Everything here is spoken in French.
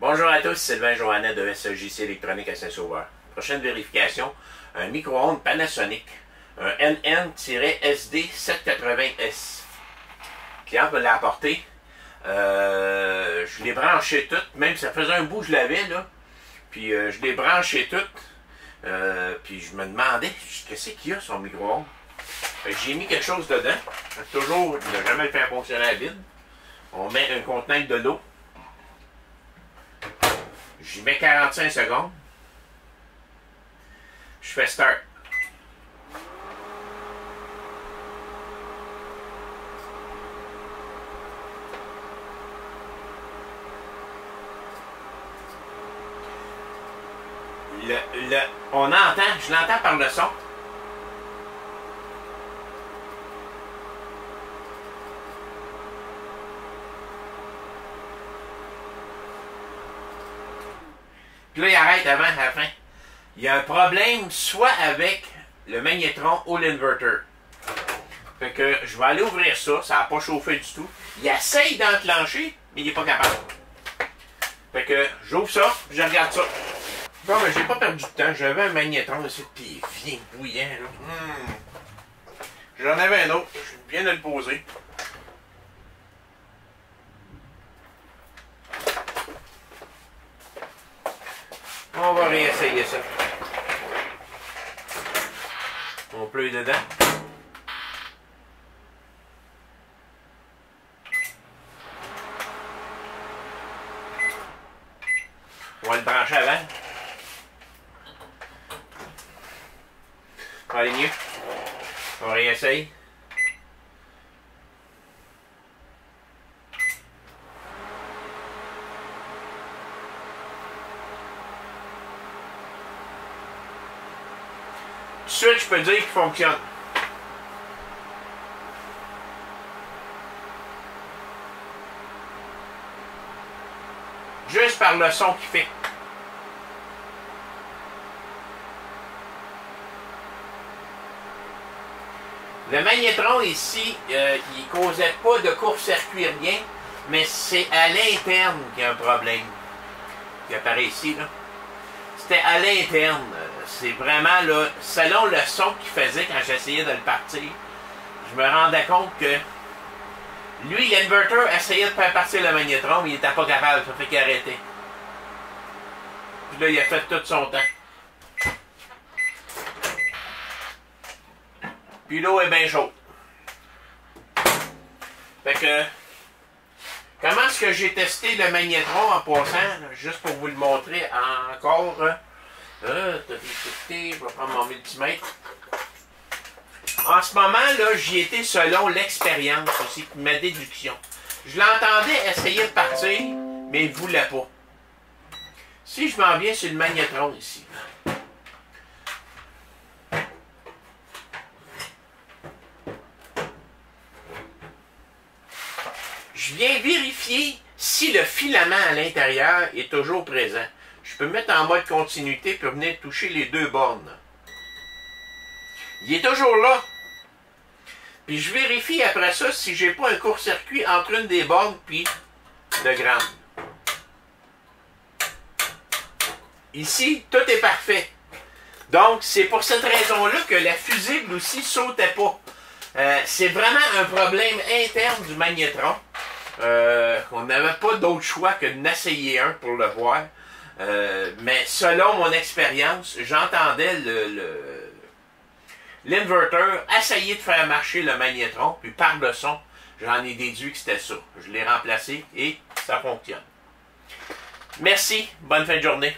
Bonjour à tous, Sylvain Johannet de SJC Électronique à Saint-Sauveur. Prochaine vérification, un micro-ondes Panasonic, un NN-SD780S. Le client me l'a apporté. Je l'ai branché toutes, même ça faisait un bout que je l'avais là. Puis je l'ai branché toutes. Puis je me demandais, qu'est-ce qu'il y a son micro-ondes? J'ai mis quelque chose dedans. Toujours ne jamais le faire fonctionner à vide. On met un contenant de l'eau. J'y mets 45 secondes. Je fais start. On entend, je l'entends par le son. Puis là, il arrête avant, à la fin. Il y a un problème soit avec le magnétron ou l'inverter. Fait que je vais aller ouvrir ça, ça n'a pas chauffé du tout. Il essaye d'enclencher, mais il n'est pas capable. Fait que j'ouvre ça, puis je regarde ça. Bon, mais j'ai pas perdu de temps, j'avais un magnétron ici, puis il vient bouillant, là. J'en avais un autre, je viens de le poser. On va réessayer ça. On pleut dedans. On va le brancher avant. Ça va aller mieux. On réessaye. Tout de suite, je peux dire qu'il fonctionne. Juste par le son qu'il fait. Le magnétron ici, il causait pas de court-circuit rien, mais c'est à l'interne qu'il y a un problème. Qui apparaît ici, là. C'était à l'interne. C'est vraiment, là, selon le son qu'il faisait quand j'essayais de le partir, je me rendais compte que lui, l'inverter essayait de faire partir le magnétron, mais il n'était pas capable, ça fait qu'il arrêtait. Puis là, il a fait tout son temps. Puis l'eau est bien chaude. Fait que, comment est-ce que j'ai testé le magnétron en passant, juste pour vous le montrer encore. Je vais prendre mon multimètre. En ce moment, là, j'y étais selon l'expérience aussi, ma déduction. Je l'entendais essayer de partir, mais il ne voulait pas. Si je m'en viens sur le magnétron ici, je viens vérifier si le filament à l'intérieur est toujours présent. Je peux me mettre en mode continuité pour venir toucher les deux bornes. Il est toujours là. Puis je vérifie après ça si j'ai pas un court-circuit entre une des bornes puis le grande. Ici, tout est parfait. Donc, c'est pour cette raison-là que la fusible aussi sautait pas. C'est vraiment un problème interne du magnétron. On n'avait pas d'autre choix que d'essayer un pour le voir. Mais selon mon expérience, j'entendais l'inverter essayer de faire marcher le magnétron, puis par le son, j'en ai déduit que c'était ça. Je l'ai remplacé et ça fonctionne. Merci, bonne fin de journée.